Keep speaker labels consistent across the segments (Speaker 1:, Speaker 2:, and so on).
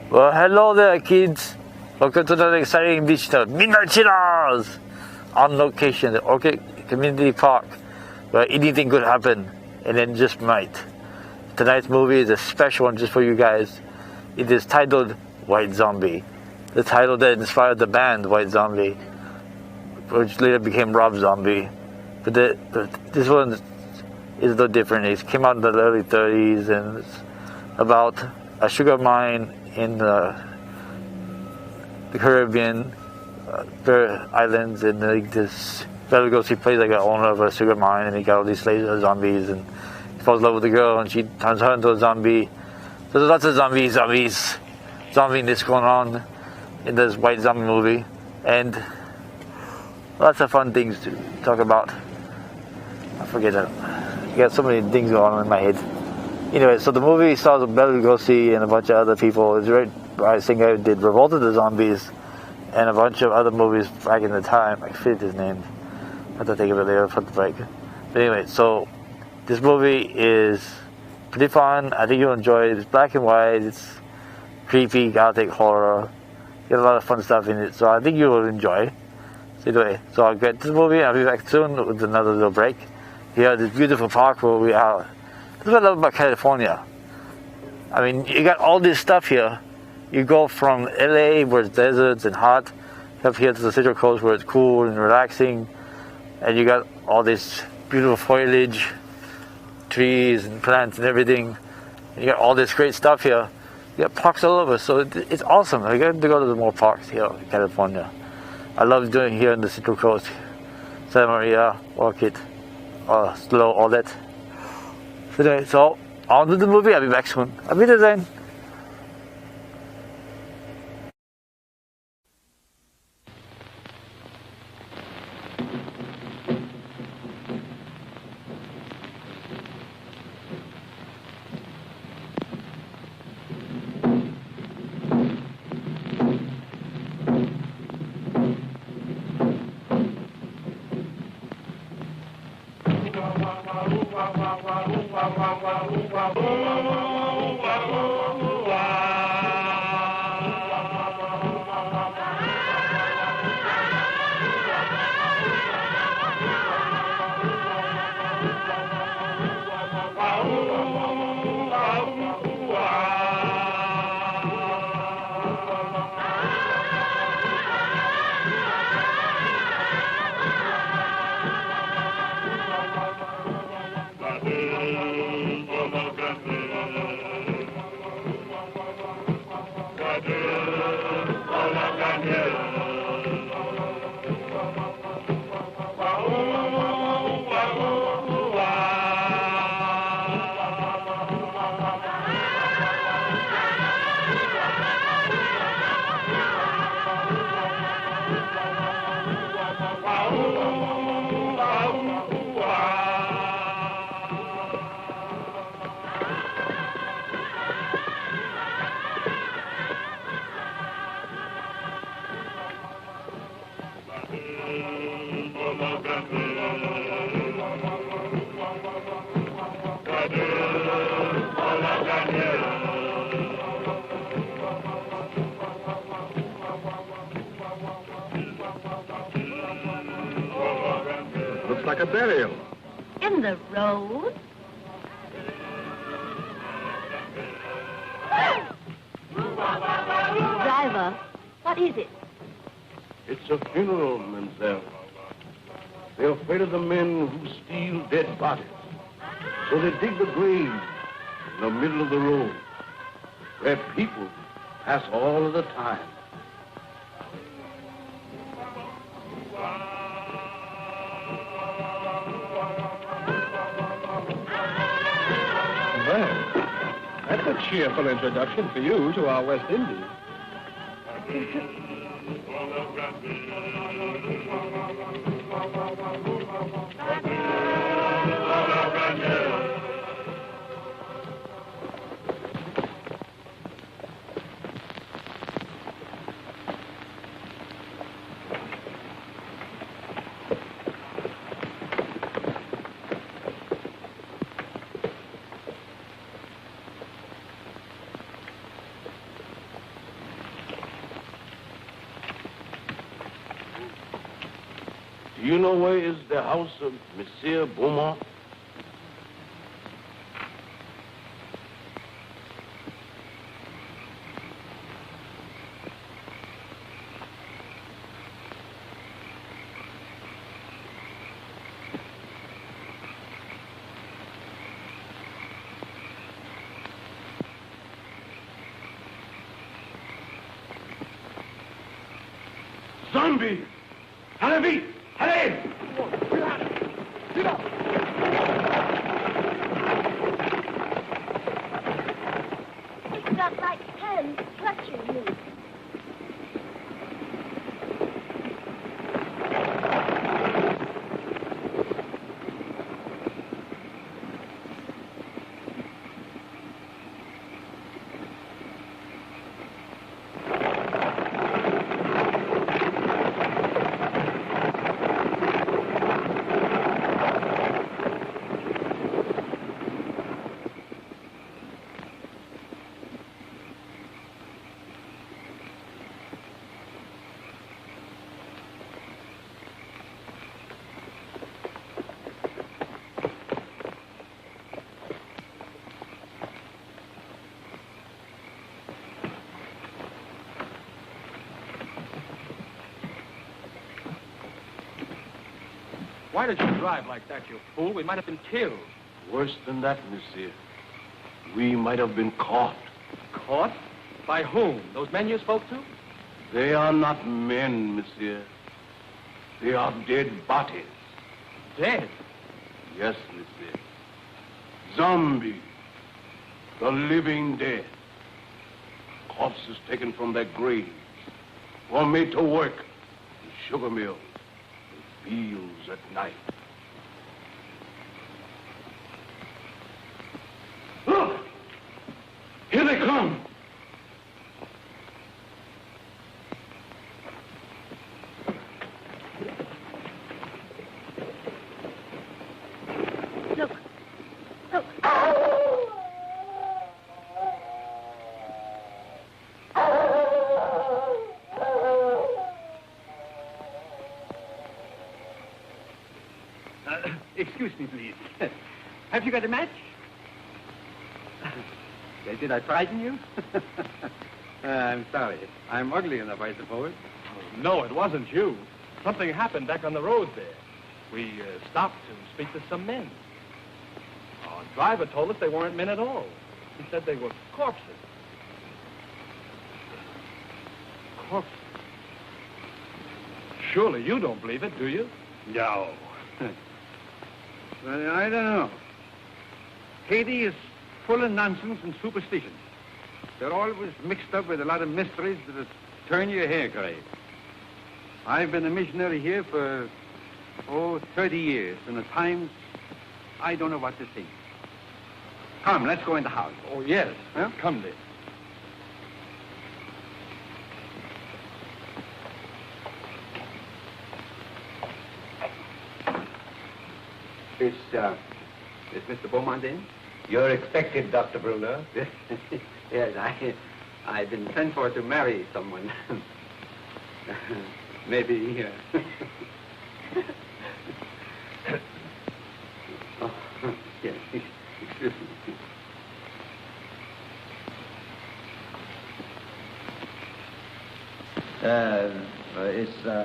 Speaker 1: Well, hello there, kids. Welcome to another exciting beach tour, Midnight Chillers! On location at Orchid Community Park, where anything could happen, and then just might. Tonight's movie is a special one just for you guys. It is titled White Zombie, the title that inspired the band White Zombie, which later became Rob Zombie. But this one is a little different. It came out in the early 30s, and it's about a sugar mine in the Caribbean islands, and this Bela Lugosi plays like an owner of a sugar mine, and he got all these slaves as zombies, and he falls in love with a girl, and she turns her into a zombie. So there's lots of zombie-ness going on in this White Zombie movie, and lots of fun things to talk about. I forget that. I got so many things going on in my head. Anyway, so the movie stars Bela Lugosi and a bunch of other people. It's written by a singer who did Revolt of the Zombies and a bunch of other movies back in the time. I forget his name. I have to think of it later for the break. But anyway, so this movie is pretty fun. I think you'll enjoy it. It's black and white. It's creepy, gothic horror. Got a lot of fun stuff in it, so I think you will enjoy. So anyway, so I'll get this movie. I'll be back soon with another little break. Here at this beautiful park where we are. This is what I love about California. I mean, you got all this stuff here. You go from LA, where it's deserts and hot, up here to the Central Coast where it's cool and relaxing, and you got all this beautiful foliage, trees and plants and everything. And you got all this great stuff here. You got parks all over, so it's awesome. I got to go to more parks here in California. I love doing here in the Central Coast, Santa Maria, Orchid, Slow, all that. So on to the movie. I'll be back soon. Auf Wiedersehen.
Speaker 2: Looks like a burial.
Speaker 3: In the road? Driver, what is it?
Speaker 2: It's a funeral, Mademoiselle. They're afraid of the men who steal dead bodies. So they dig the grave in the middle of the road, where people pass all of the time.
Speaker 4: Well, that's a cheerful introduction for you to our West Indies.
Speaker 2: Do you know where is the house of Monsieur Beaumont? Zombie! Allez vite! Allez!
Speaker 3: It's got like hands clutching you.
Speaker 4: Why did you drive like that, you fool? We might have been killed.
Speaker 2: Worse than that, monsieur. We might have been caught.
Speaker 4: Caught? By whom? Those men you spoke to?
Speaker 2: They are not men, monsieur. They are dead bodies.
Speaker 4: Dead?
Speaker 2: Yes, monsieur. Zombies. The living dead. Corpses taken from their graves. Or made to work in sugar mills and fields at night. Look! Here they come!
Speaker 3: Look. Look.
Speaker 5: Excuse me, please. Have you got a match? Did I frighten you? I'm sorry. I'm ugly enough, I suppose.
Speaker 4: No, it wasn't you. Something happened back on the road there. We stopped to speak to some men. Our driver told us they weren't men at all. He said they were corpses. Corpses? Surely you don't believe it, do you?
Speaker 5: No. Well, I don't know. Haiti is full of nonsense and superstition. They're always mixed up with a lot of mysteries that'll turn your hair gray. I've been a missionary here for, 30 years, and at times, I don't know what to think. Come, let's go in the house.
Speaker 4: Oh, yes.
Speaker 5: Huh?
Speaker 4: Come, dear.
Speaker 5: Is Mr. Beaumont in?
Speaker 6: You're expected, Dr. Bruner.
Speaker 5: Yes, I've been sent for to marry someone. Maybe, Oh, yes, excuse me.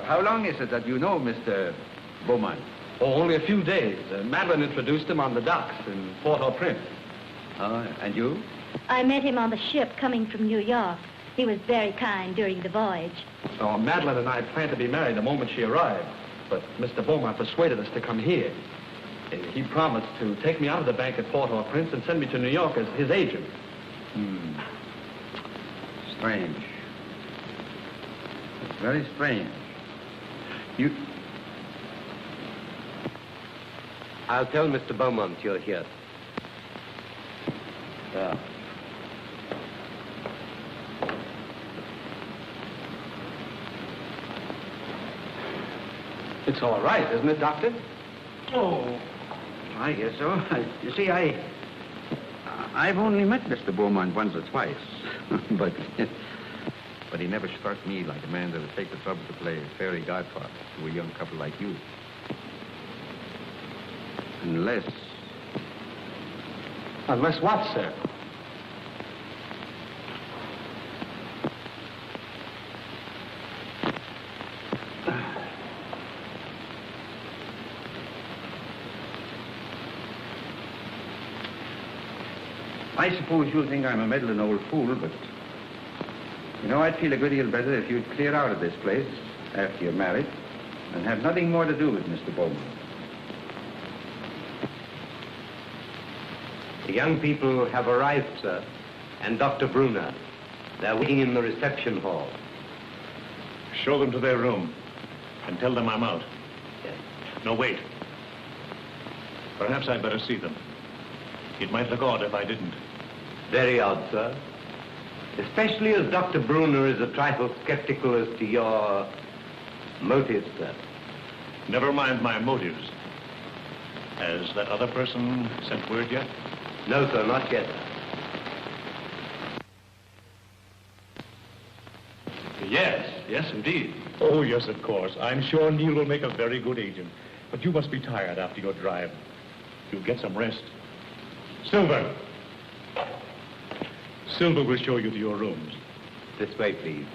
Speaker 5: How long is it that you know Mr. Beaumont?
Speaker 4: Oh, only a few days. Madeline introduced him on the docks in Port-au-Prince.
Speaker 5: And you?
Speaker 3: I met him on the ship coming from New York. He was very kind during the voyage.
Speaker 4: So Madeline and I planned to be married the moment she arrived. But Mr. Beaumont persuaded us to come here. He promised to take me out of the bank at Port-au-Prince and send me to New York as his agent.
Speaker 5: Strange. It's very strange.
Speaker 6: I'll tell Mr. Beaumont you're here.
Speaker 5: Yeah.
Speaker 4: It's all right, isn't it, Doctor?
Speaker 5: Oh, I guess so. You see, I've only met Mr. Beaumont once or twice, but he never struck me like a man that would take the trouble to play fairy godfather to a young couple like you. Unless...
Speaker 4: Unless what, sir?
Speaker 5: I suppose you'll think I'm a meddling old fool, but... You know, I'd feel a good deal better if you'd clear out of this place after you're married and have nothing more to do with Mr. Bowman.
Speaker 6: The young people have arrived, sir, and Dr. Brunner. They're waiting in the reception hall.
Speaker 7: Show them to their room and tell them I'm out.
Speaker 6: Yes.
Speaker 7: No, wait. Perhaps I'd better see them. It might look odd if I didn't.
Speaker 6: Very odd, sir. Especially as Dr. Brunner is a trifle skeptical as to your motives, sir.
Speaker 7: Never mind my motives. Has that other person sent word yet?
Speaker 6: No, sir, not yet.
Speaker 7: Yes, indeed. Oh, yes, of course. I'm sure Neil will make a very good agent. But you must be tired after your drive. You'll get some rest. Silver! Silver will show you to your rooms.
Speaker 6: This way, please.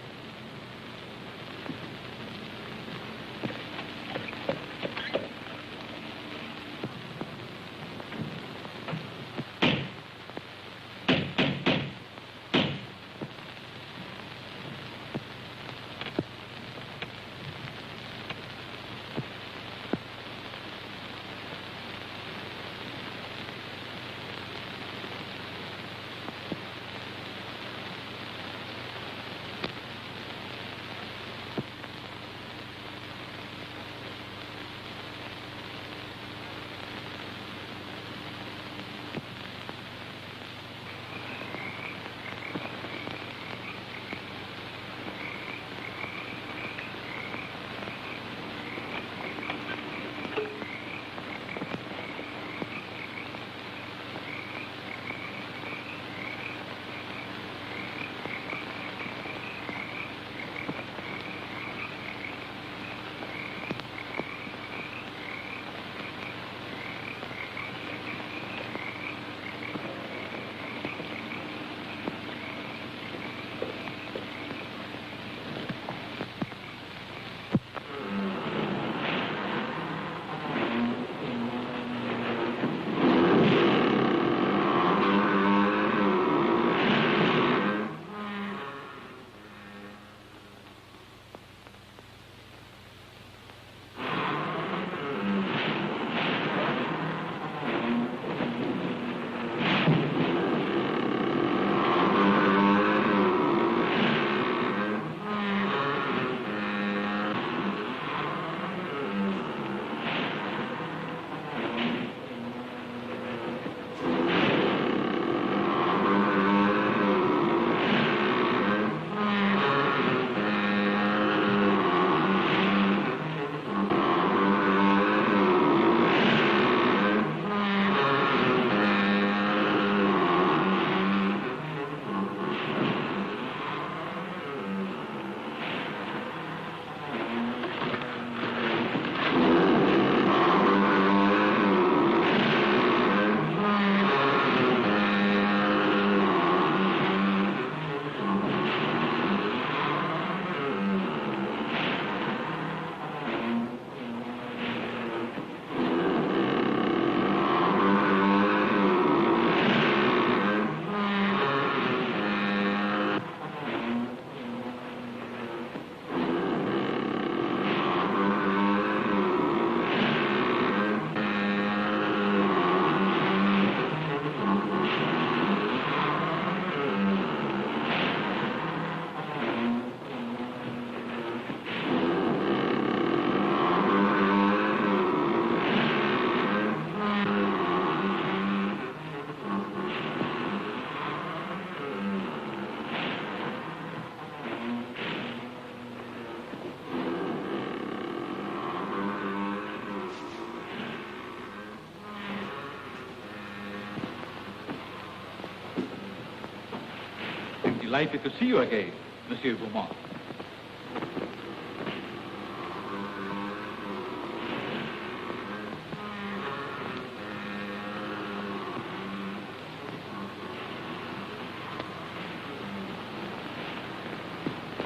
Speaker 8: Delighted to see you again, Monsieur Beaumont.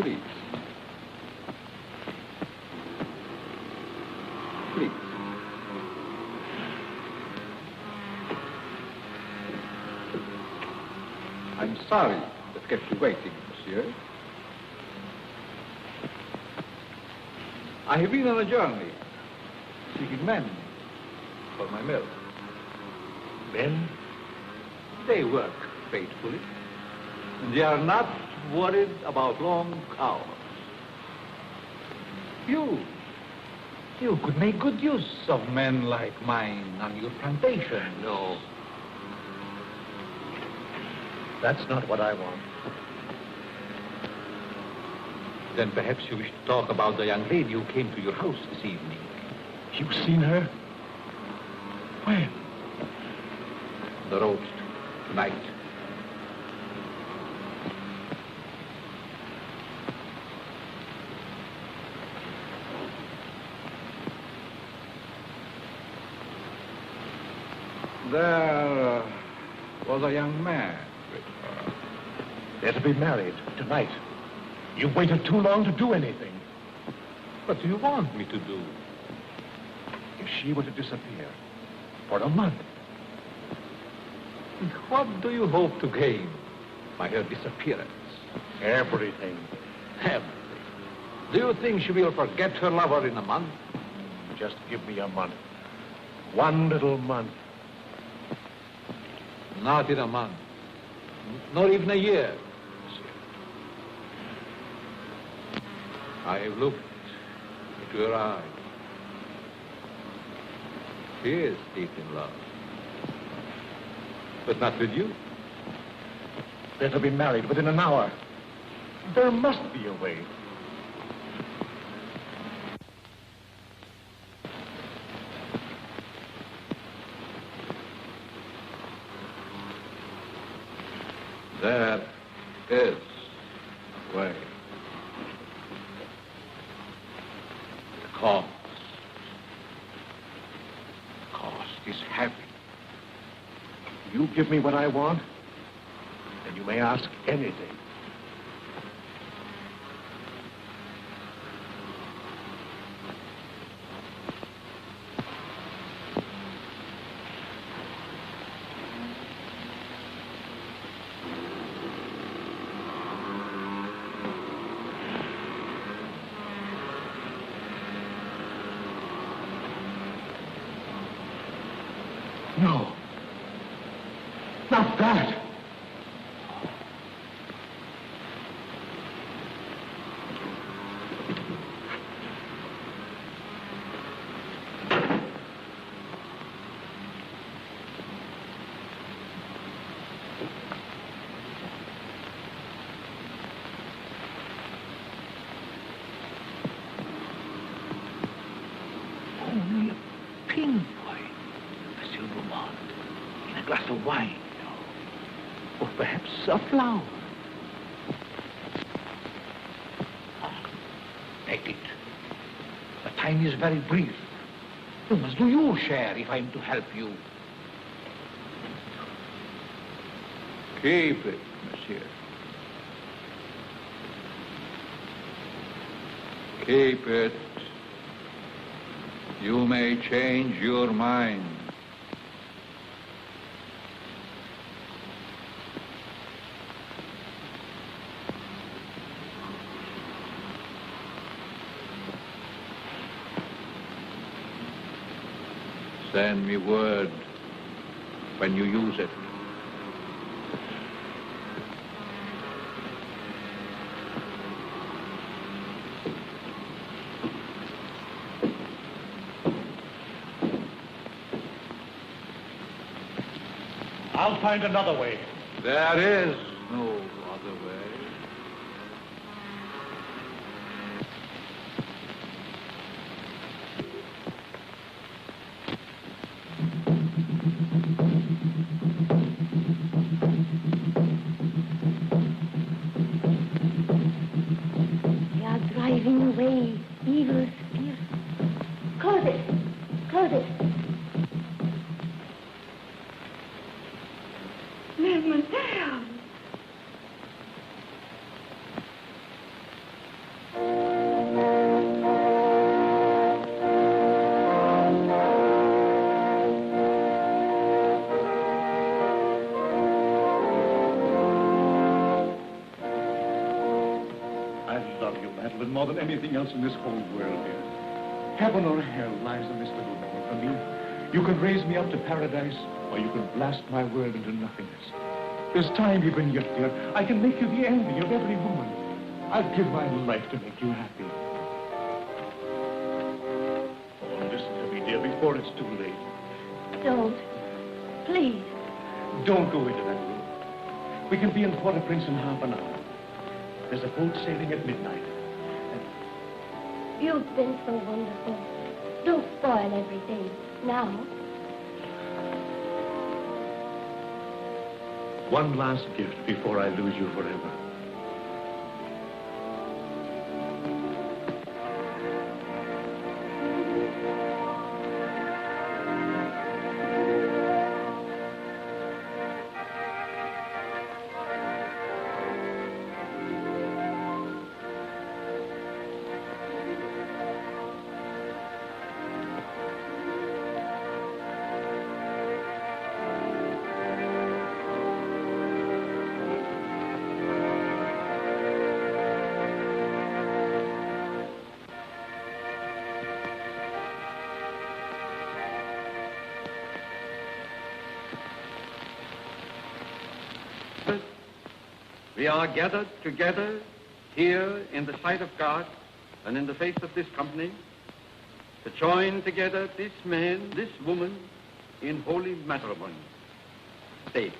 Speaker 8: Please. Please. I'm sorry that kept you waiting, monsieur. I have been on a journey, seeking men for my mill.
Speaker 7: Men?
Speaker 8: They work faithfully, and they are not worried about long hours. You could make good use of men like mine on your plantation.
Speaker 7: No. That's not what I want.
Speaker 8: Then perhaps you wish to talk about the young lady who came to your house this evening.
Speaker 7: You've seen her? When?
Speaker 8: The roast tonight. There was a young man with her.
Speaker 7: They're to be married tonight. You've waited too long to do anything.
Speaker 8: What do you want me to do?
Speaker 7: If she were to disappear for a month,
Speaker 8: What do you hope to gain by her disappearance?
Speaker 7: everything.
Speaker 8: Everything. Do you think she will forget her lover in a month?
Speaker 7: Just give me a month. One little month.
Speaker 8: Not in a month. Nor even a year, monsieur. I have looked into your eyes. She is deep in love. But not with you.
Speaker 7: They're to be married within an hour. There must be a way.
Speaker 8: There is a way. The cost is heavy.
Speaker 7: You give me what I want, and you may ask anything. No. Not that.
Speaker 8: Only a pinpoint, Monsieur Beaumont, in a glass of wine. Or perhaps a flower. Take it. The time is very brief. You must do your share if I'm to help you. Keep it, monsieur. Keep it. You may change your mind. Send me word when you use it.
Speaker 7: I'll find another way.
Speaker 8: There is no other way.
Speaker 3: They are driving away evil spirits. Close it. Close it. Mademoiselle.
Speaker 7: love you, Madeline, more than anything else in this whole world, dear. Heaven or hell lies in this little moment for me. You can raise me up to paradise, or you can blast my world into nothingness. There's time even yet, dear. I can make you the envy of every woman. I'll give my life to make you happy. Oh, listen to me, dear, before it's too late.
Speaker 3: Don't. Please.
Speaker 7: Don't go into that room. We can be in Port-au-Prince in half an hour. There's a boat sailing at midnight.
Speaker 3: You've been so wonderful. Don't spoil everything now.
Speaker 7: One last gift before I lose you forever.
Speaker 5: We are gathered together here in the sight of God and in the face of this company to join together this man, this woman in holy matrimony. Stay.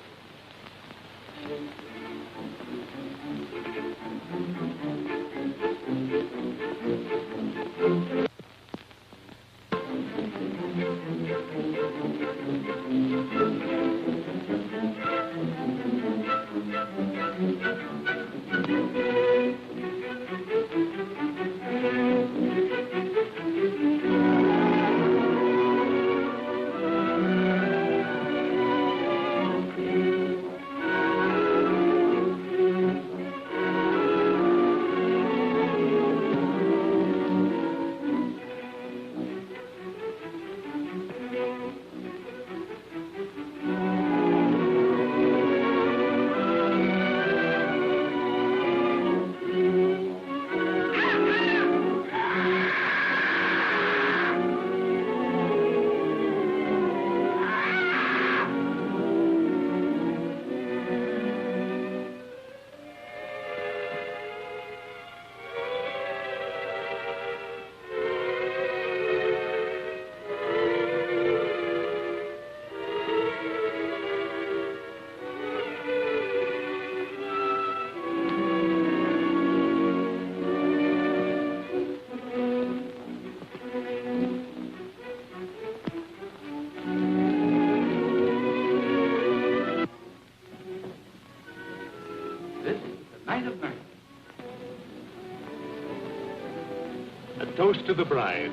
Speaker 5: A toast to the bride,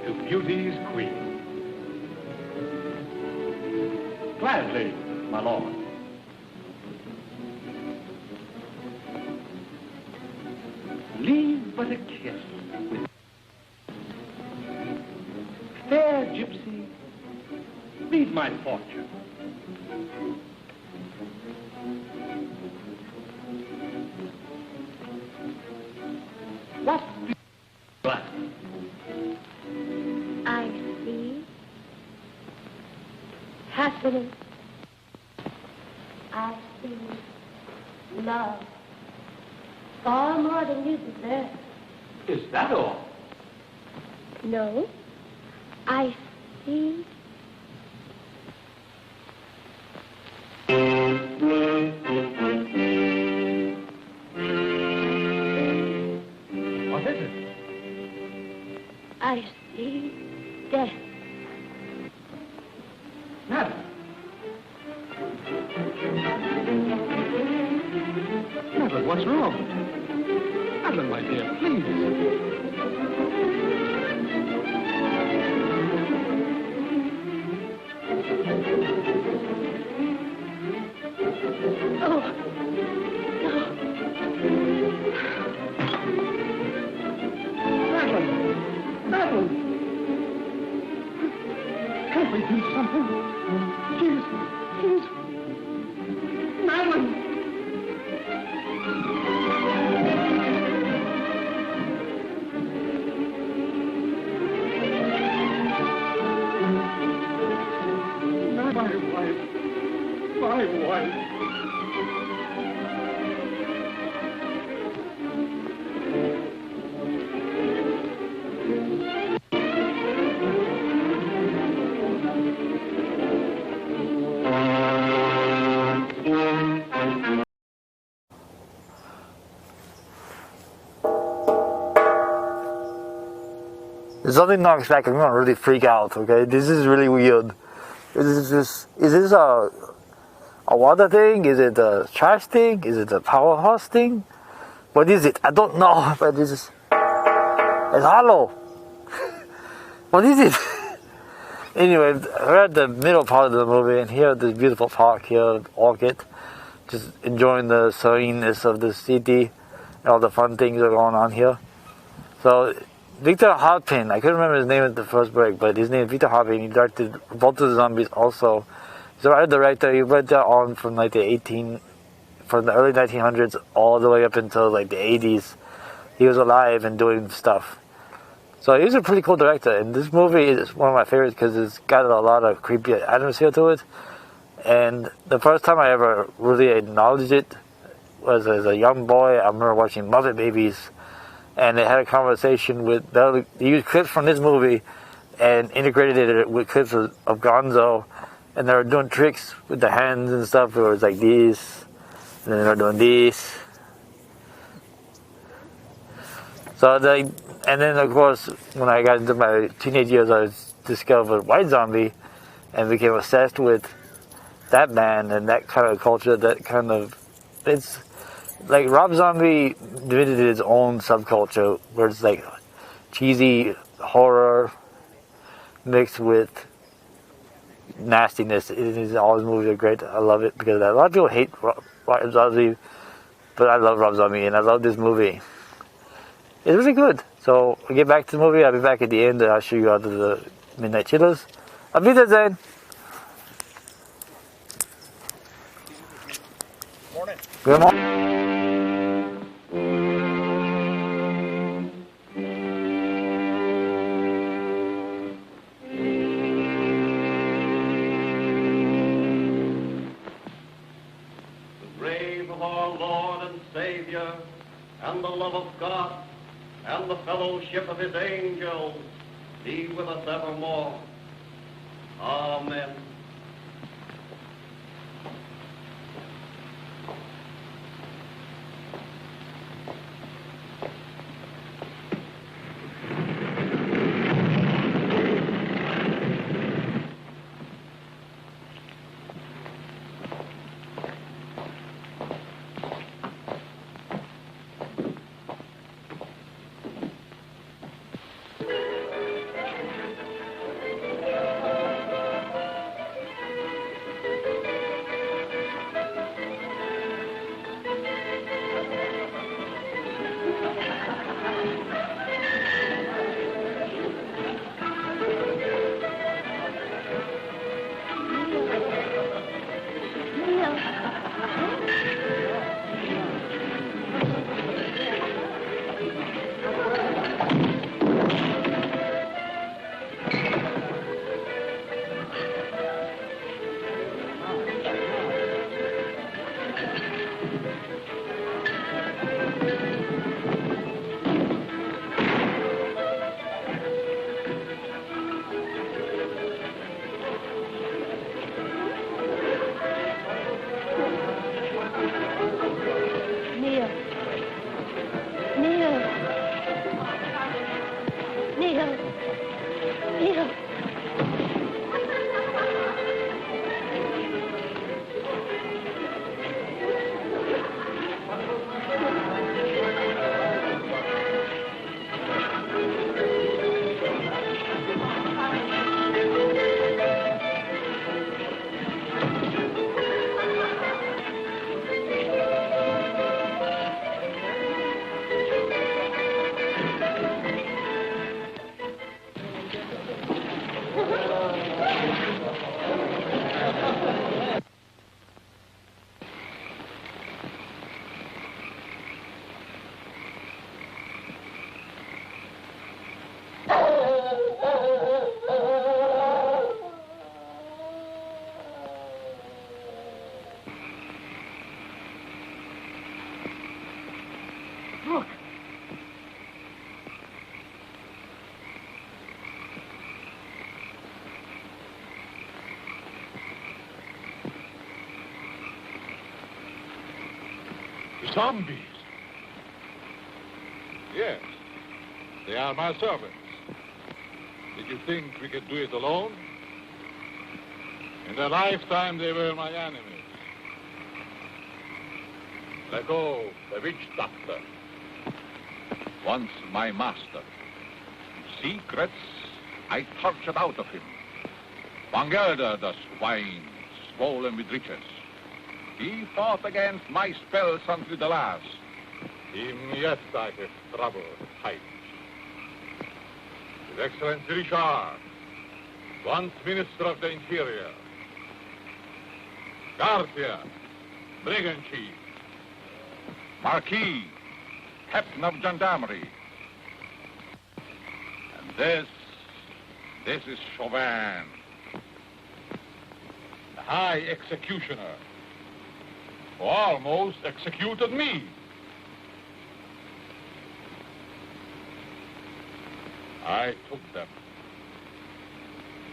Speaker 5: to beauty's queen. Gladly, my lord. Leave but a kiss with fair gypsy, read my fortune. What do you like?
Speaker 3: I see happiness. I see love. Far more than you deserve.
Speaker 7: Is that all?
Speaker 3: No. I see
Speaker 7: What is it?
Speaker 3: I see death.
Speaker 7: Madam. Madam, what's wrong? Madam, my dear, please.
Speaker 3: Oh, no.
Speaker 7: Madeline! Can't we do something? She's... Madeline!
Speaker 1: If something knocks back, I'm gonna really freak out. Okay, this is really weird. Is this a water thing? Is it a trash thing? Is it a powerhouse thing? What is it? I don't know. But it's hollow. What is it? Anyway, we're at the middle part of the movie, and here at this beautiful park here, Orchid, just enjoying the sereneness of the city and all the fun things that are going on here. So, Victor Harpin, I couldn't remember his name at the first break, but his name is Victor Harpin. He directed Revolt of the Zombies also. He's a writer director. He went there on from like from the early 1900s all the way up until like the 80s. He was alive and doing stuff. So he's a pretty cool director, and this movie is one of my favorites because it's got a lot of creepy atmosphere to it. And the first time I ever really acknowledged it was as a young boy. I remember watching Muppet Babies, and they had a conversation with, they used clips from this movie and integrated it with clips of Gonzo, and they were doing tricks with the hands and stuff. It was like this, and then they were doing this. So and then of course, when I got into my teenage years, I discovered White Zombie and became obsessed with that band and that kind of culture, it's like Rob Zombie did his own subculture where it's like cheesy horror mixed with nastiness. All his movies are great. I love it because a lot of people hate Rob Zombie, but I love Rob Zombie and I love this movie. It's really good. So we get back to the movie. I'll be back at the end and I'll show you out of the Midnight Chillers. Auf Wiedersehen.
Speaker 4: Morning.
Speaker 1: Good morning.
Speaker 2: The grave of our Lord and Savior, and the love of God, and the fellowship of his angels be with us evermore. Amen.
Speaker 7: Zombies? Yes. They are my servants.
Speaker 9: Did you think we could do it alone? In their lifetime, they were my enemies. Legault, the witch doctor, once my master. Secrets I tortured out of him. Van Gelder, the swine, swollen with riches. He fought against my spells until the last. Him, yes, I have trouble fight. His Excellency Richard, once Minister of the Interior. Garcia, brigand chief. Marquis, captain of gendarmerie. And this is Chauvin, the high executioner, who almost executed me. I took them,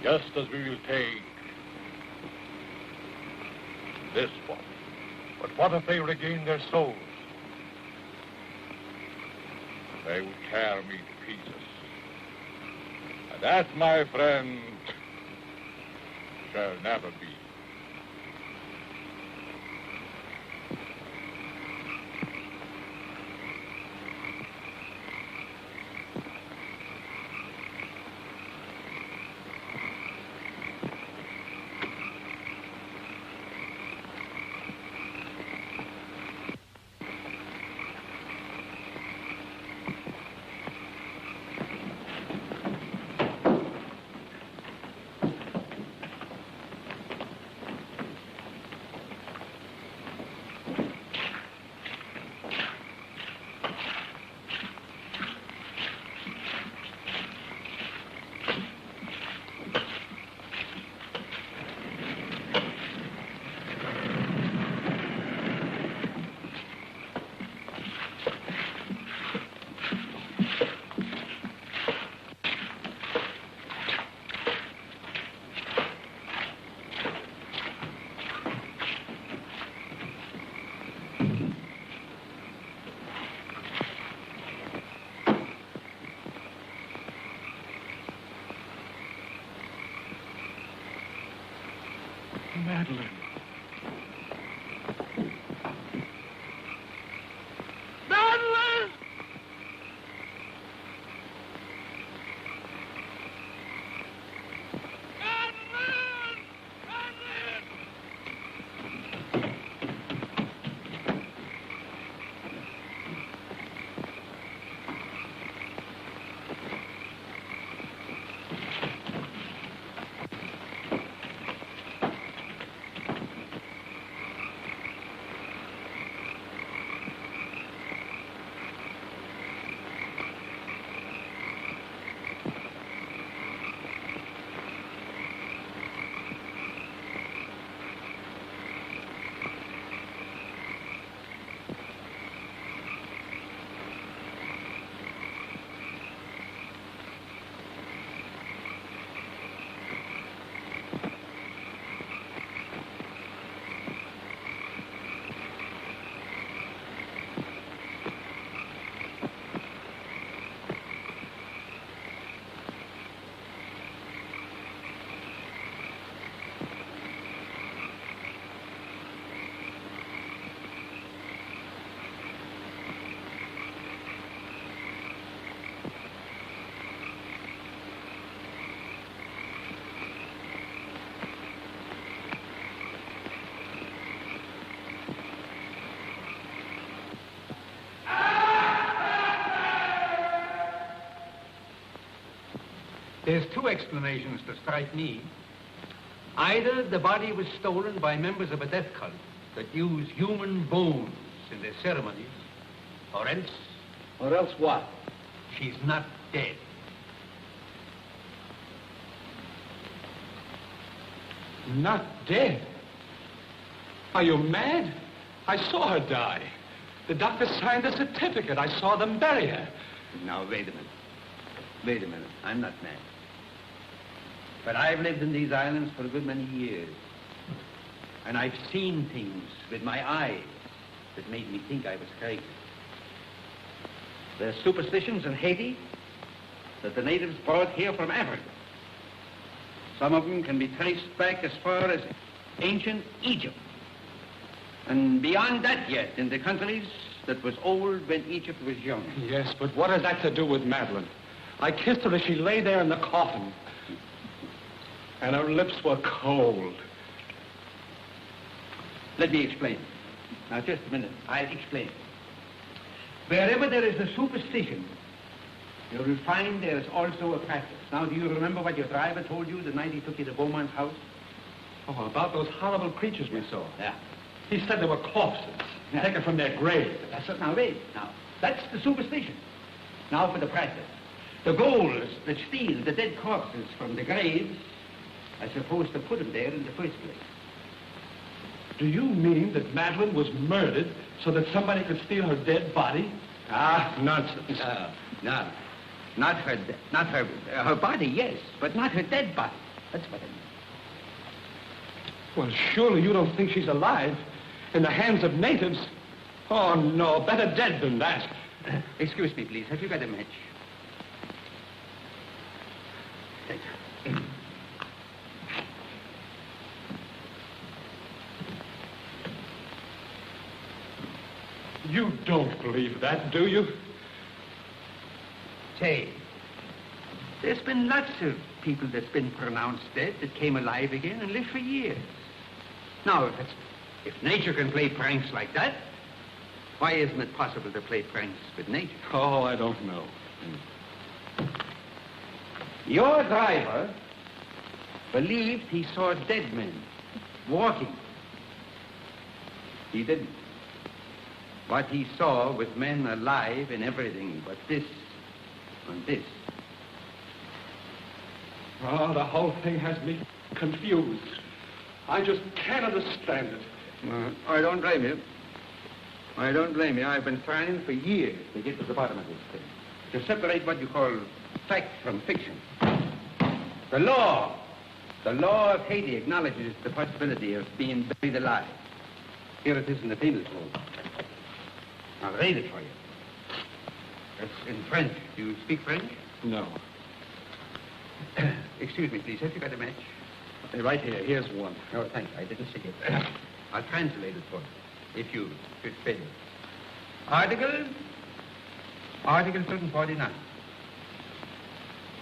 Speaker 9: just as we will take this one. But what if they regain their souls? They would tear me to pieces. And that, my friend, shall never be.
Speaker 7: Madeline.
Speaker 9: Madeline!
Speaker 5: There's two explanations to strike me. Either the body was stolen by members of a death cult that use human bones in their ceremonies, or else...
Speaker 8: Or else what?
Speaker 5: She's not dead.
Speaker 7: Not dead? Are you mad? I saw her die. The doctor signed a certificate. I saw them bury her.
Speaker 5: Now, wait a minute. Wait a minute. I'm not mad. But I've lived in these islands for a good many years. And I've seen things with my eyes that made me think I was crazy. There's superstitions in Haiti that the natives brought here from Africa. Some of them can be traced back as far as ancient Egypt. And beyond that yet, in the countries that was old when Egypt was young.
Speaker 4: Yes, but what has that to do with Madeline? I kissed her as she lay there in the coffin. And her lips were cold.
Speaker 5: Let me explain. Now, just a minute. I'll explain. Wherever there is a superstition, you will find there is also a practice. Now, do you remember what your driver told you the night he took you to Beaumont's house?
Speaker 4: Oh, about those horrible creatures we saw.
Speaker 5: Yeah.
Speaker 4: He said they were corpses, taken from their graves.
Speaker 5: That's it. Now, wait. Now, that's the superstition. Now for the practice. The ghouls that steal the dead corpses from the graves are supposed to put them there in the first place.
Speaker 4: Do you mean that Madeline was murdered so that somebody could steal her dead body? Ah, nonsense.
Speaker 5: No. Not her body, yes, but not her dead body. That's what I mean.
Speaker 4: Well, surely you don't think she's alive in the hands of natives? Oh, no, better dead than that.
Speaker 5: Excuse me, please. Have you got a match? Thank you.
Speaker 4: You don't believe that, do you?
Speaker 5: Say, there's been lots of people that's been pronounced dead that came alive again and lived for years. Now, if nature can play pranks like that, why isn't it possible to play pranks with nature?
Speaker 4: Oh, I don't know.
Speaker 5: Your driver believed he saw dead men walking. He didn't. What he saw was men alive and everything but this and this.
Speaker 4: Oh, the whole thing has me confused. I just can't understand it.
Speaker 5: I don't blame you. I don't blame you. I've been trying for years to get to the bottom of this thing. To separate what you call fact from fiction. The law of Haiti acknowledges the possibility of being buried alive. Here it is in the penal code. I'll read it for you. It's in French. Do you speak French?
Speaker 4: No.
Speaker 5: Excuse me, please. Have you got a match?
Speaker 4: Right here. Here's one.
Speaker 5: Oh, thank you. I didn't see it. I'll translate it for you, if you should fail. Article 749.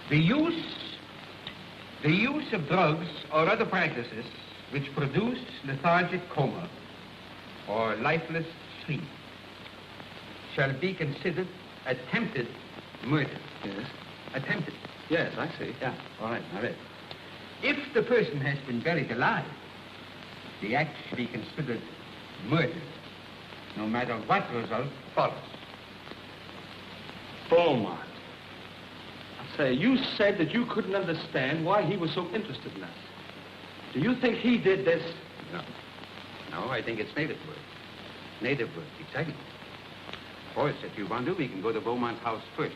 Speaker 5: The use of drugs or other practices which produce lethargic coma or lifeless sleep shall be considered attempted murder.
Speaker 4: Yes.
Speaker 5: Attempted.
Speaker 4: Yes, I see.
Speaker 5: Yeah, all right, all right. If the person has been buried alive, the act should be considered murder, no matter what result follows.
Speaker 4: Beaumont. Say, you said that you couldn't understand why he was so interested in us. Do you think he did this?
Speaker 5: No, I think it's native work. Native work, exactly. Of course, if you want to, we can go to Beaumont's house first.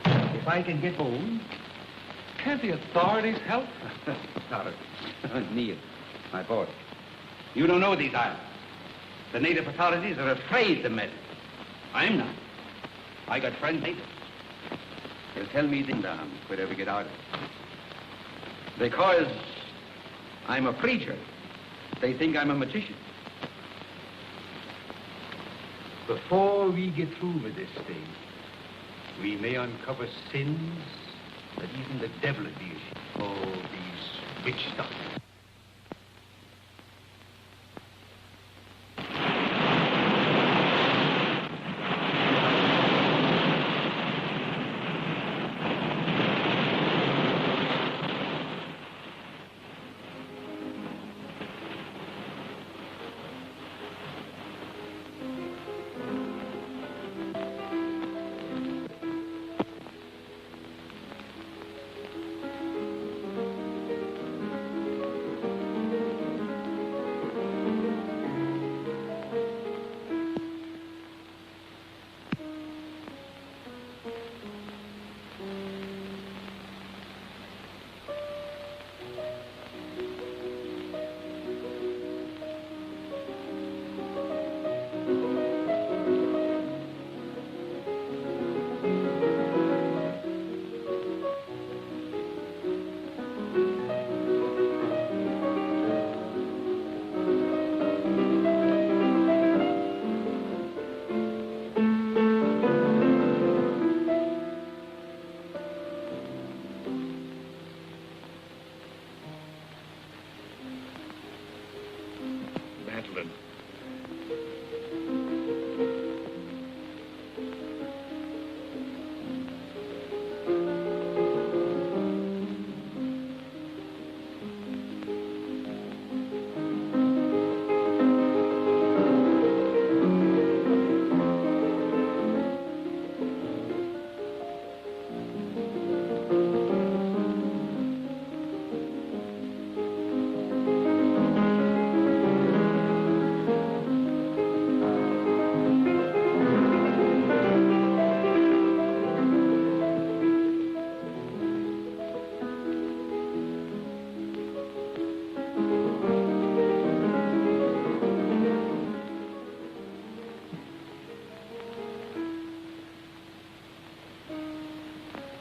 Speaker 5: If I can get home...
Speaker 4: Can't the authorities help?
Speaker 5: Neil, my boy, you don't know these islands. The native authorities are afraid to meddle. I'm not. I got friends natives. They'll tell me things down if we ever get out of it. Because I'm a preacher, they think I'm a magician. Before we get through with this thing, we may uncover sins that even the devil would be ashamed. Oh, these witch stuff.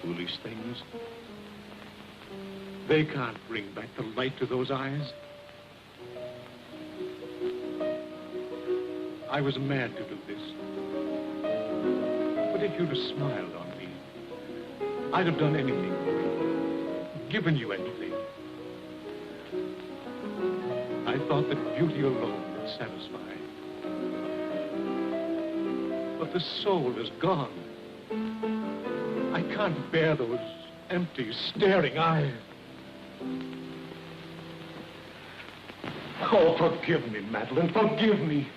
Speaker 7: Foolish things. They can't bring back the light to those eyes. I was mad to do this. But if you'd have smiled on me, I'd have done anything. Given you anything. I thought that beauty alone would satisfy. But the soul is gone. I can't bear those empty, staring eyes. Oh, forgive me, Madeline, forgive me.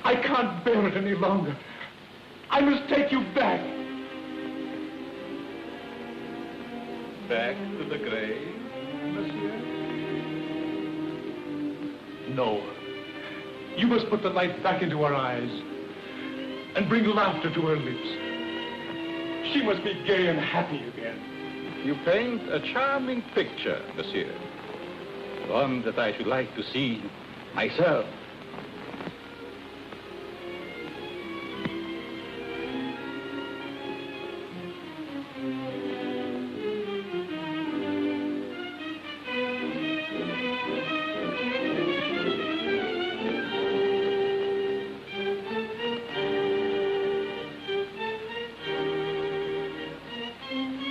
Speaker 7: I can't bear it any longer. I must take you back.
Speaker 4: Back to the grave, monsieur?
Speaker 7: No. You must put the light back into her eyes and bring laughter to her lips. She must be gay and happy again.
Speaker 4: You paint a charming picture, monsieur. One that I should like to see myself.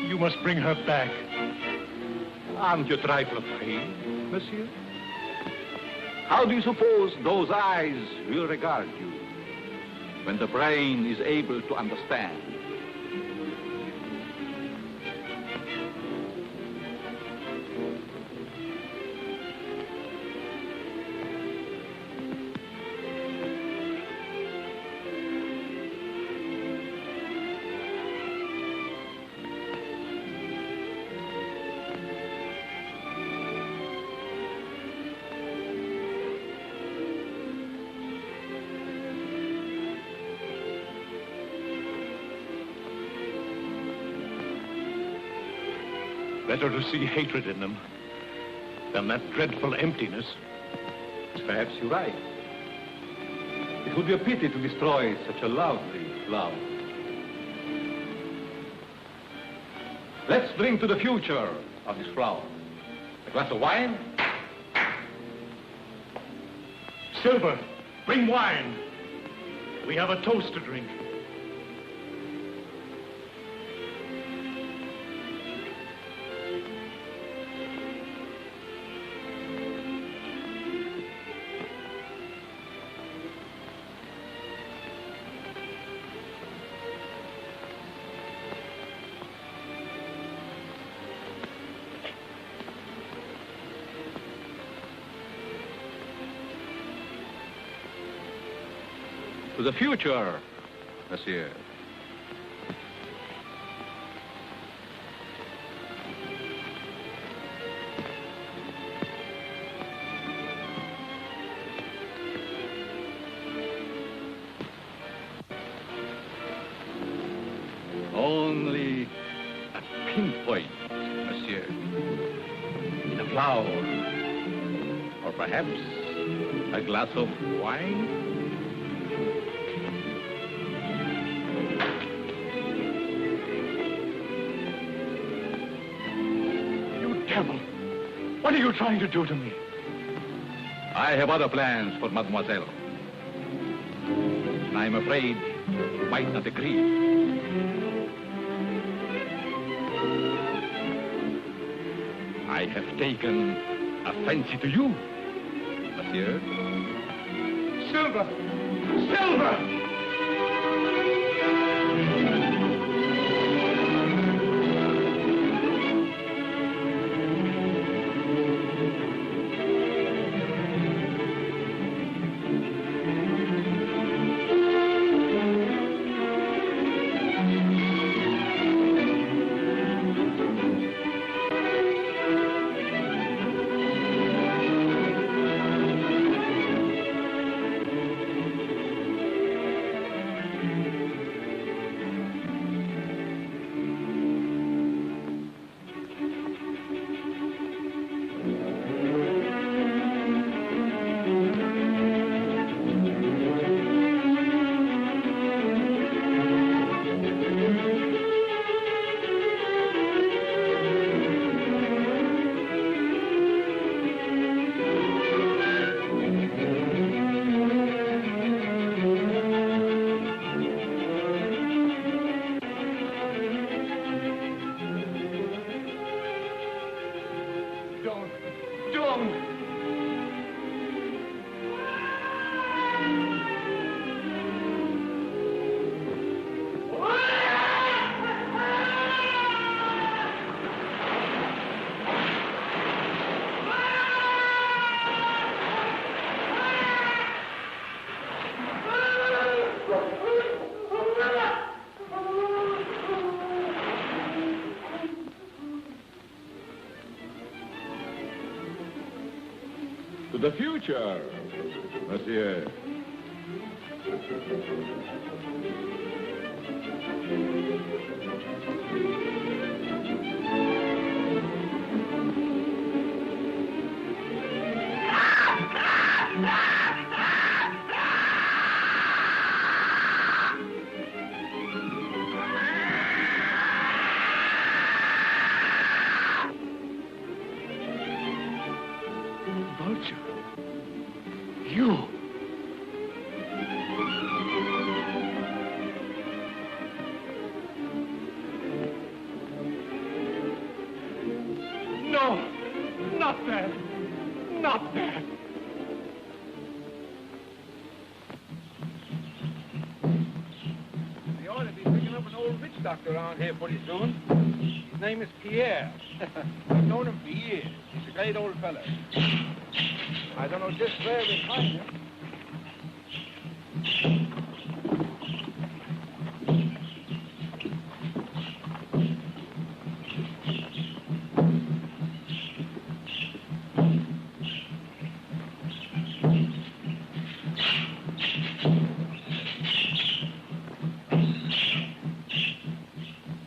Speaker 7: You must bring her back.
Speaker 4: Aren't you a trifle afraid, monsieur? How do you suppose those eyes will regard you when the brain is able to understand?
Speaker 7: Better to see hatred in them than that dreadful emptiness.
Speaker 4: Perhaps you're right. It would be a pity to destroy such a lovely flower. Let's drink to the future of this flower. A glass of wine?
Speaker 7: Silver, bring wine. We have a toast to drink.
Speaker 4: To the future, monsieur. Only a pinpoint, monsieur, in a flower, or perhaps a glass of wine.
Speaker 7: What are you trying to do to me?
Speaker 4: I have other plans for mademoiselle. And I'm afraid you might not agree. I have taken a fancy to you, monsieur.
Speaker 7: Silver! Silver!
Speaker 9: the future, monsieur.
Speaker 7: Vulture. You. No, not that. Not that.
Speaker 5: They ought to be picking up an old witch doctor around here pretty soon. His name is Pierre. I've known him for years. He's a great old fella. I don't know just where we find him.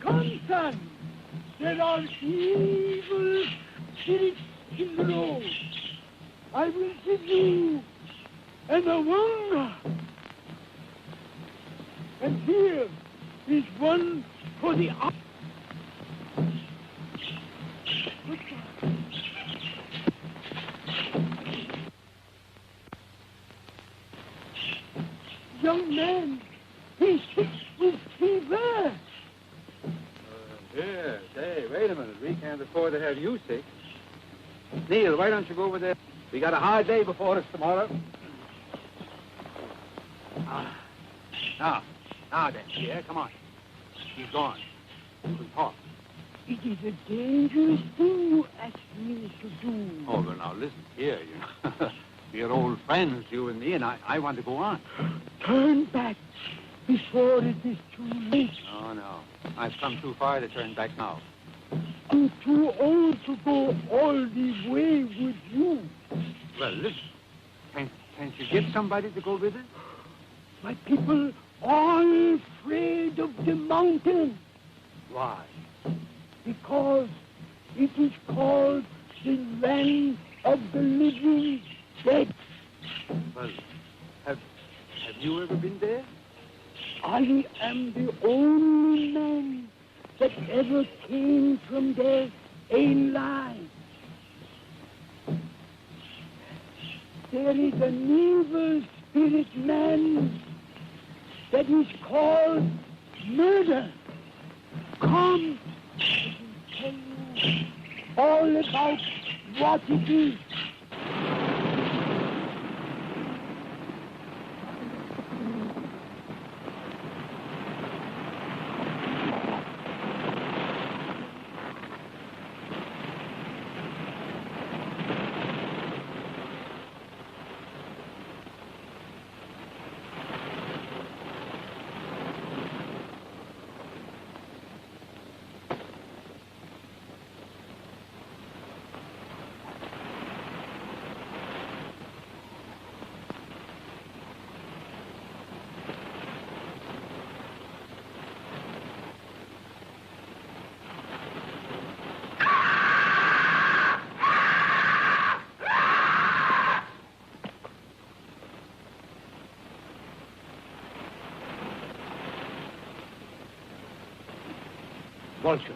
Speaker 10: Come, son. There are evil spirits in the road. I will give you an awanga. And here is one for the eye. Young man, he's sick with fever.
Speaker 5: Here, say, wait a minute. We can't afford to have you sick. Neil, why don't you go over there? We got a hard day before us tomorrow. Now then, Pierre, come on. He's gone. We can talk.
Speaker 10: It is a dangerous thing you ask me to do.
Speaker 5: Oh, well, now, listen here, you know. We're old friends, you and me, and I want to go on.
Speaker 10: Turn back before it is too late.
Speaker 5: No. I've come too far to turn back now.
Speaker 10: I'm too old to go all the way with you.
Speaker 5: Well, listen. Can't you get somebody to go with us?
Speaker 10: My people are afraid of the mountain.
Speaker 5: Why?
Speaker 10: Because it is called the land of the living dead.
Speaker 5: Well, have you ever been there?
Speaker 10: I am the only man that ever came from there alive. There is an evil spirit man that is called murder. Come, I will tell you all about what it is.
Speaker 5: Vultures.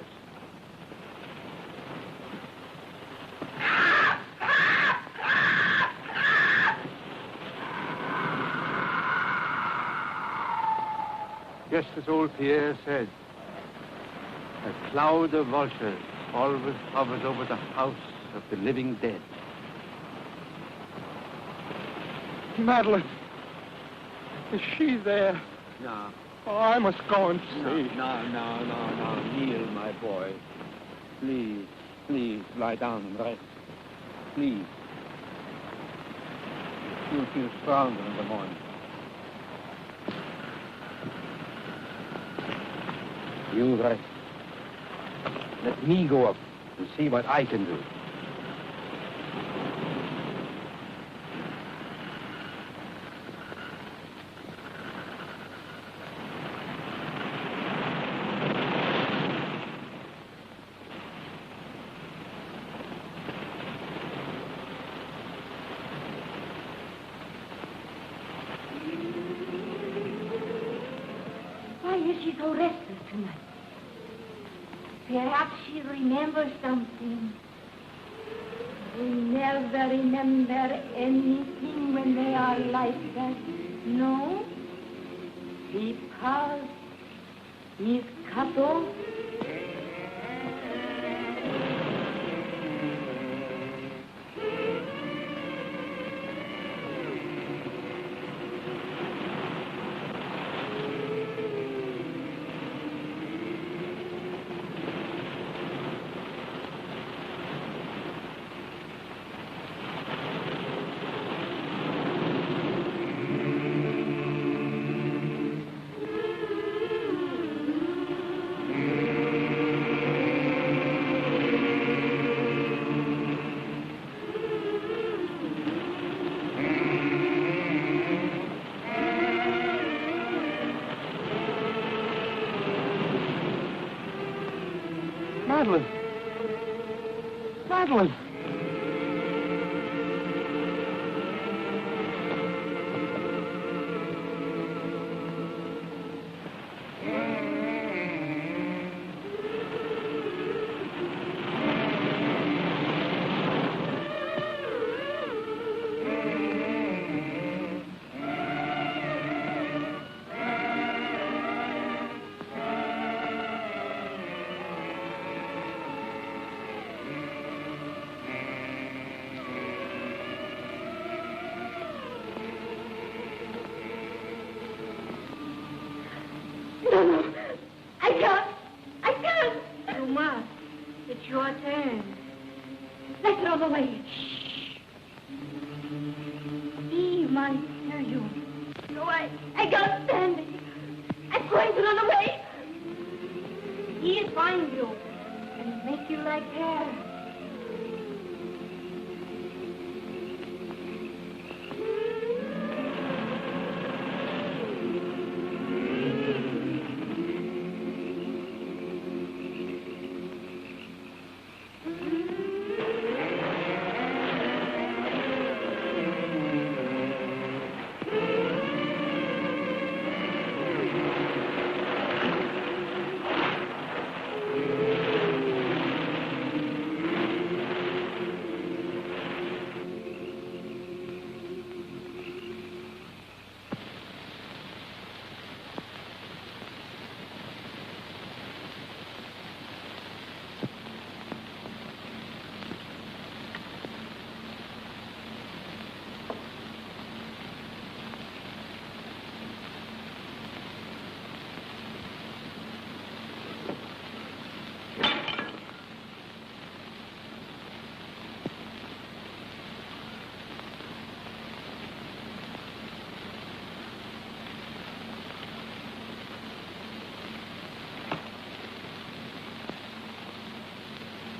Speaker 5: Just as old Pierre said, a cloud of vultures always hovers over the house of the living dead.
Speaker 10: Madeline, is she there?
Speaker 5: No.
Speaker 10: Oh, I must go and see.
Speaker 5: No, Neil, my boy. Please, lie down and rest. Please. You'll feel stronger in the morning. You rest. Let me go up and see what I can do.
Speaker 3: is she so restless tonight? Perhaps she remembers something. They never remember anything when they are like that. No? Because he's cut off.
Speaker 5: Madeline! Madeline!
Speaker 3: No, I can't. I can't. You must. It's your turn. Let's run away. Shh. He might hear you. No, I can't stand it. I'm going to run away. He'll find you and make you like her.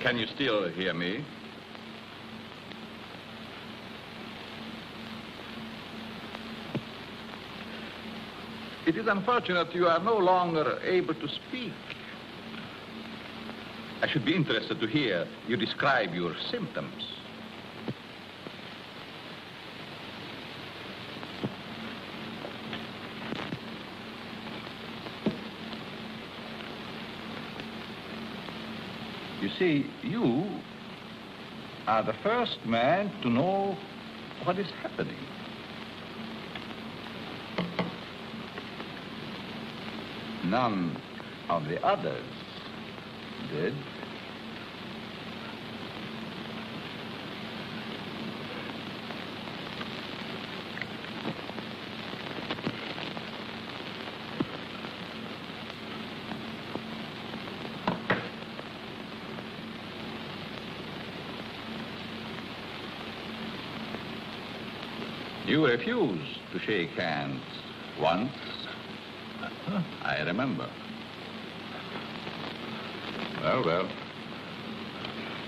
Speaker 9: Can you still hear me? It is unfortunate you are no longer able to speak. I should be interested to hear you describe your symptoms. You see, you are the first man to know what is happening. None of the others did. You refused to shake hands once. I remember. Well.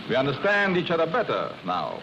Speaker 9: We understand each other better now.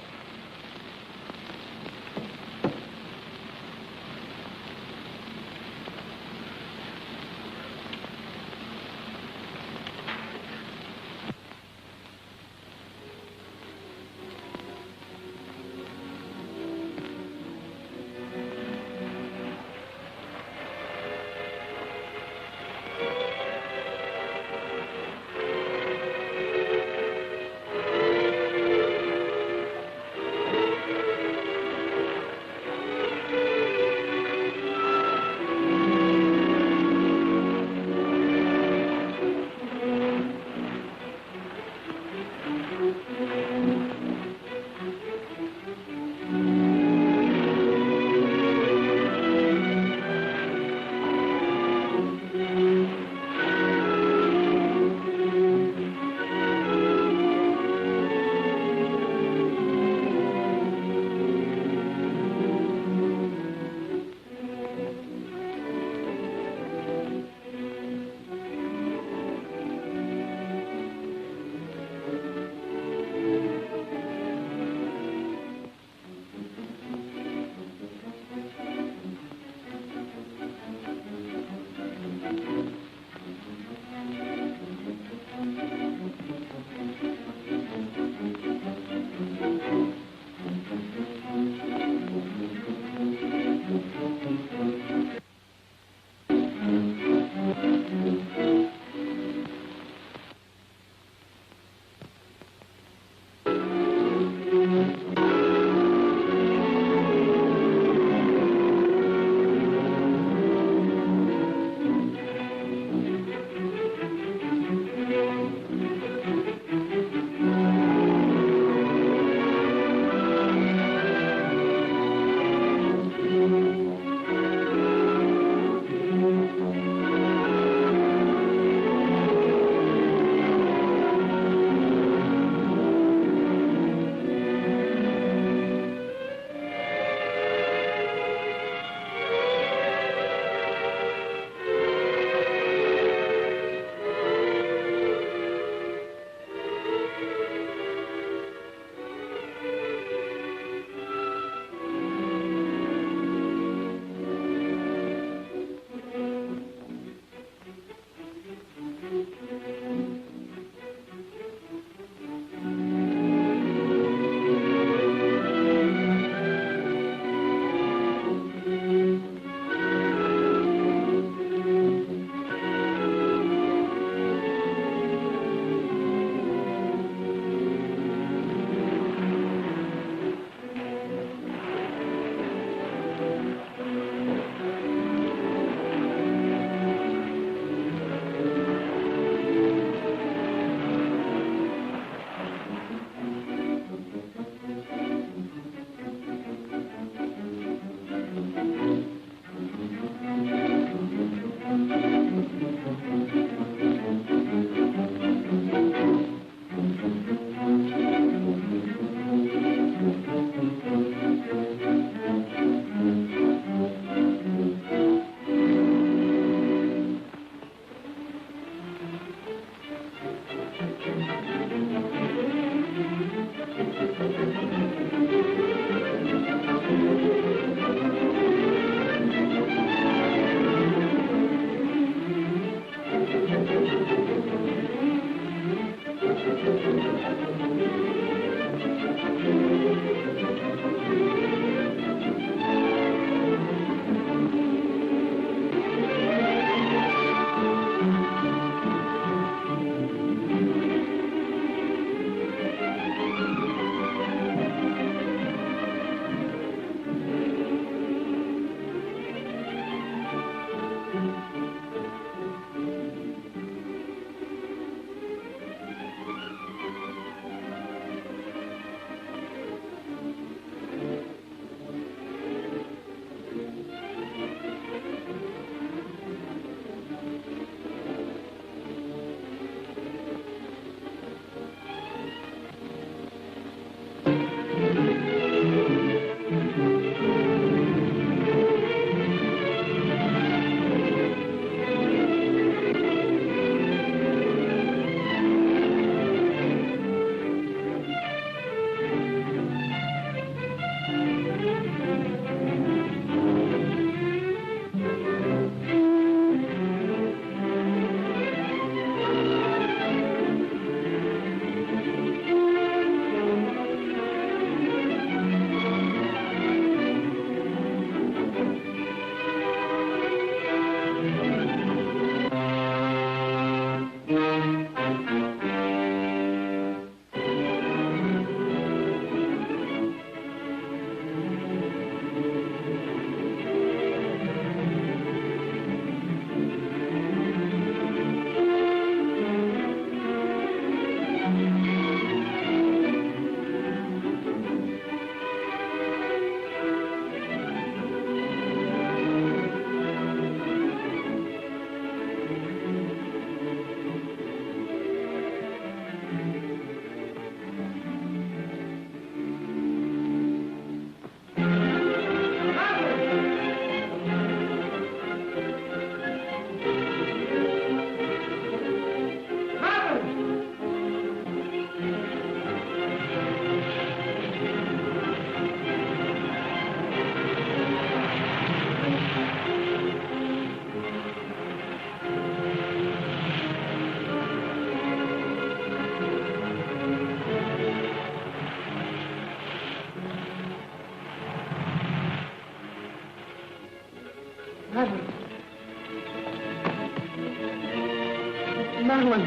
Speaker 5: Madeline,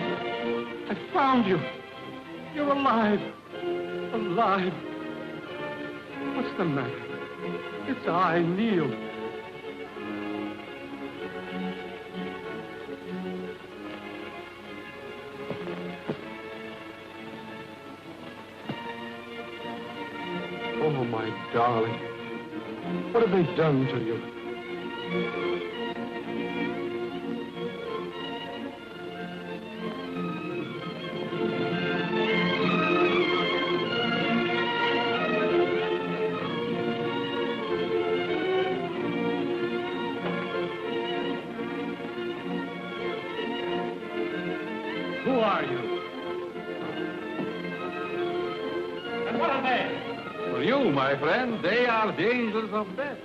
Speaker 5: I found you. You're alive. Alive. What's the matter? It's I, Neil. Oh, my darling. What have they done to you? Who are you? And what are they? For you, my friend, they are the angels of death.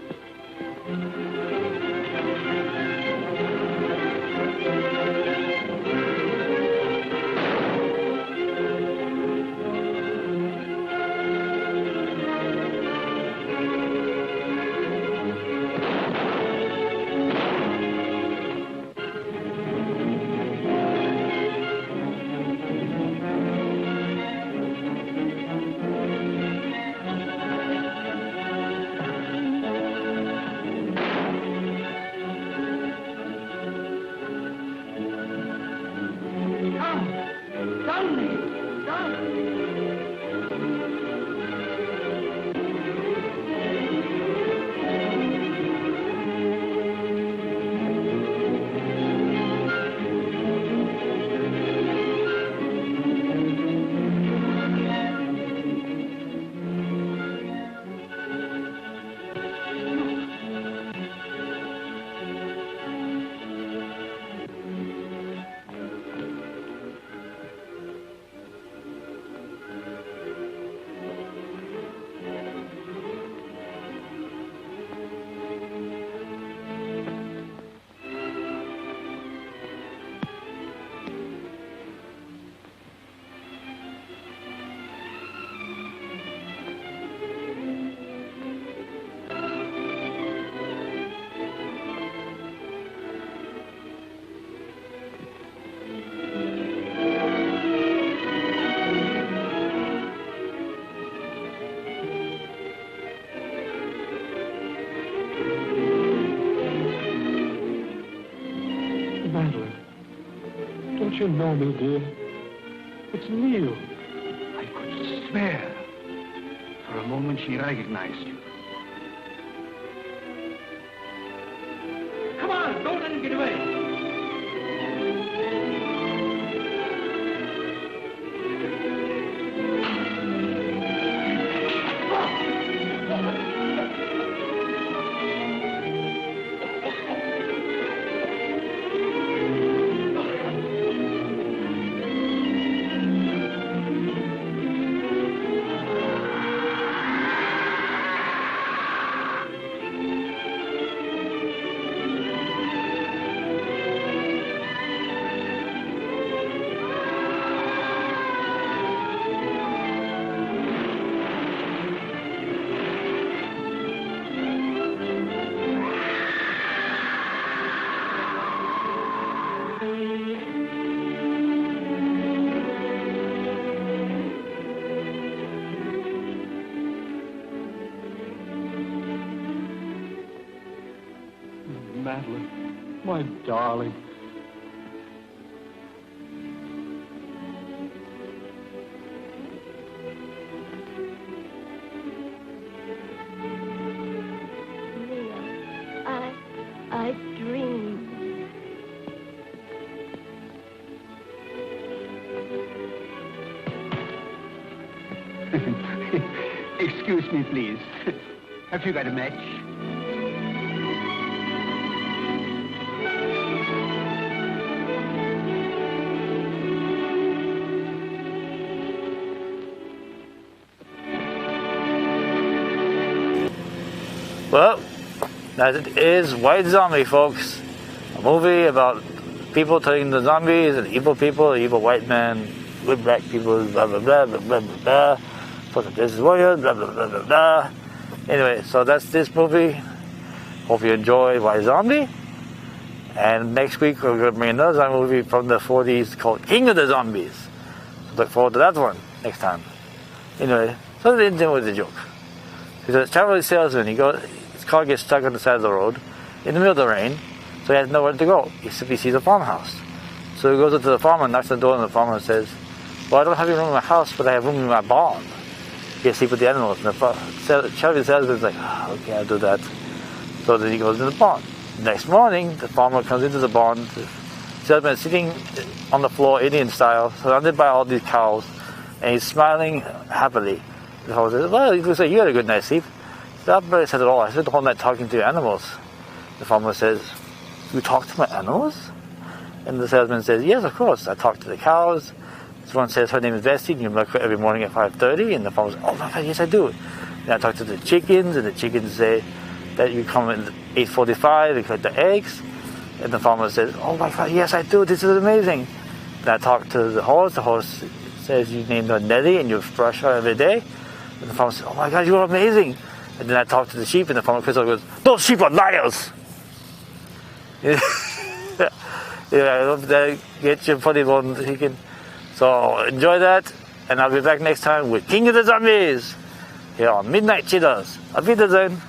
Speaker 5: Madeline, don't you know me, dear? It's Neil.
Speaker 8: I could swear. For a moment she recognized you. Come on, don't let him get away.
Speaker 7: Madeline, my darling.
Speaker 3: I dreamed.
Speaker 5: Excuse me, please. Have you got a match?
Speaker 1: Well, that is White Zombie, folks. A movie about people turning into zombies and evil people, evil white men, good black people, blah, blah, blah, blah, blah, blah, blah. For the business warriors, blah, blah, blah, blah, blah. Anyway, so that's this movie. Hope you enjoy White Zombie. And next week we're going to bring another zombie movie from the 40s called King of the Zombies. So look forward to that one next time. Anyway, so the ending was a joke. He's a traveling salesman. His car gets stuck on the side of the road in the middle of the rain, so he has nowhere to go. He simply sees a farmhouse. So he goes up to the farmer, knocks on the door, and the farmer says, "Well, I don't have any room in my house, but I have room in my barn. You can sleep with the animals." And the traveling salesman's like, "Okay, I'll do that." So then he goes in the barn. Next morning, the farmer comes into the barn. The salesman is sitting on the floor, Indian style, surrounded by all these cows, and he's smiling happily. The farmer says, "Well, he looks like you had a good night's sleep." That really said it all. I spent the whole night talking to your animals. The farmer says, "You talk to my animals?" And the salesman says, "Yes, of course. I talk to the cows." This one says her name is Bessie, and you milk her every morning at 5:30. And the farmer says, "Oh my God, yes I do." And I talk to the chickens, and the chickens say that you come at 8:45 and collect the eggs. And the farmer says, "Oh my God, yes I do. This is amazing." And I talk to the horse. The horse says you named her Nelly, and you brush her every day. And the farmer says, "Oh my God, you're amazing." And then I talk to the sheep, and the farmer goes, "Those sheep are liars." Yeah, I hope that gets you funny one. So enjoy that, and I'll be back next time with King of the Zombies here on Midnight Cheetahs. Auf Wiedersehen.